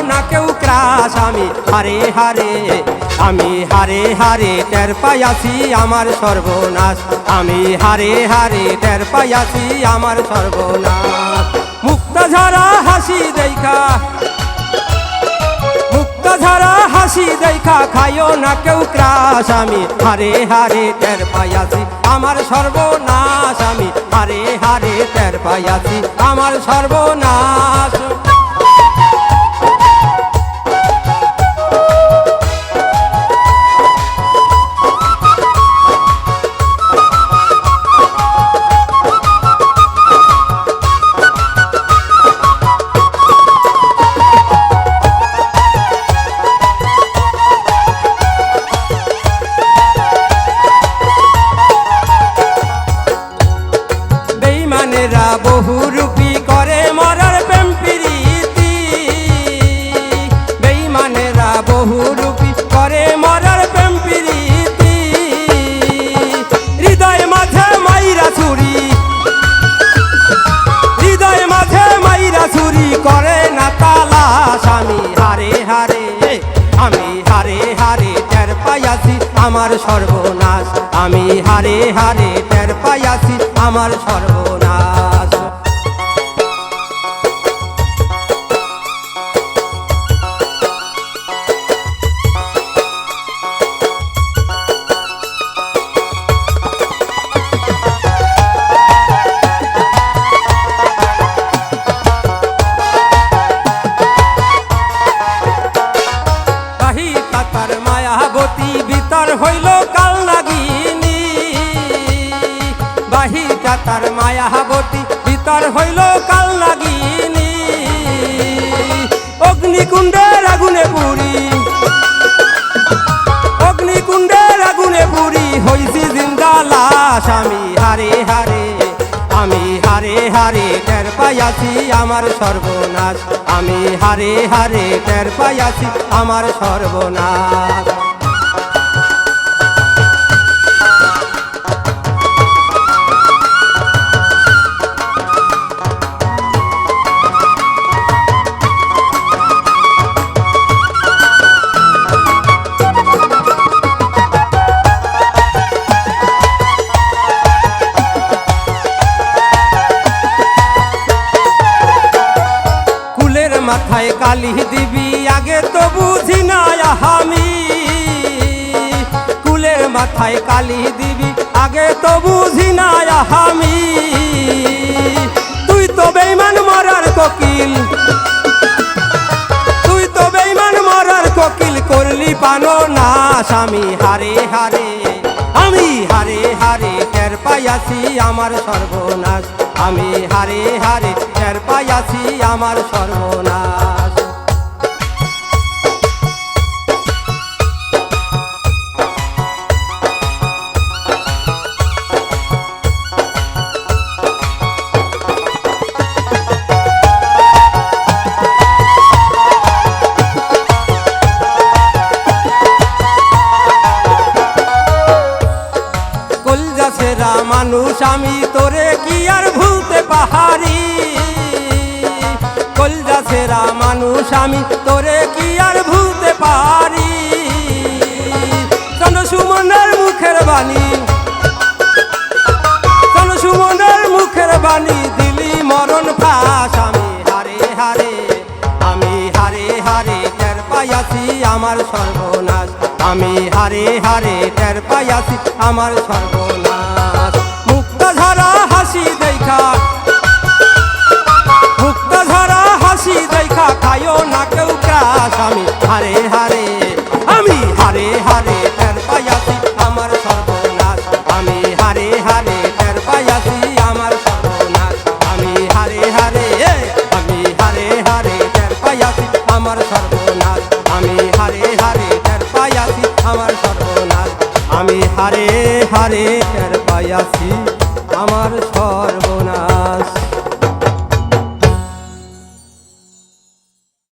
না কেউ ক্রাশ। আমি হারে হারে টের পাইয়াছি আমার সর্বনাশ। আমি হারে হারে টের পাইয়াছি আমার সর্বনাশ। মুক্তাঝারা হাসি দেখা খাইও না কেউ ক্রাশ। আমি হারে হারে টের পাইয়াছি আমার সর্বনাশ। আমি হারে হারে টের পাইয়াছি আমার সর্বনাশ। বেঈমানেরা বহুরূপী করে মরার প্রেম প্রীতি। বেঈমানেরা বহুরূপী করে মরার প্রেম প্রীতি। হৃদয় মাঝে মাইরা ছুরি করে না তালাশ। আমি হারে হারে টের পাইয়াছি আমার সর্বনাশ। আমি হারে হারে টের পাইয়াছি আমার সর্বনাশ। তার মায়াবতী ভিতর হইল কাল নাগিনী। বাহিকা তার মায়াবতী ভিতর হইল কাল নাগিনী। অগ্নিকুণ্ডের আগুনে পুরি হইছি জিন্দা লাশ। আমি হারে টের পাইয়াছি আমার সর্বনাশ। আমি হারে হারে টের পাইয়াছি আমার সর্বনাশ। মাথায় কালি দিবি আগে তো বুঝি না আমি। কুলের মাথায় কালি দিবি আগে তো বুঝি না আমি। তুই তো বেঈমান মরার কোকিল করলি পানো নাশ। আমি হারে হারে টের পাইয়াছি আমার সর্বনাশ। আমি হারে হারে টের পাইয়াছি আমার সর্বনাশ। কলজাছেরা মানুষ আমি তোরে কি আর ভুলতে পাহাড়ি। কলজাছেরা মানুষ আমি তোরে কি আর ভুলতে পারি। জনসুমনের মুখের বাণী দিলি মরণ ফাঁস। আমি হারে টের পাইয়াছি আমার সর্বনাশ। আমি হারে হারে টের পাইয়াছি আমার সর্বনাশ। মুক্তাঝারা হাসি দেখা খাইও না কেউ ক্রাশ। আমি হারে হারে টের পাইয়াছি আমার সর্বনাশ। আমি হারে হারে টের পাইয়াছি আমার সর্বনাশ। আমি হারে হারে টের পাইয়াছি আমার সর্বনাশ। আমি হারে হারে টের পাইয়াছি আমার সর্বনাশ। আমি হারে টের পাইয়াছি আমার সর্বনাশ।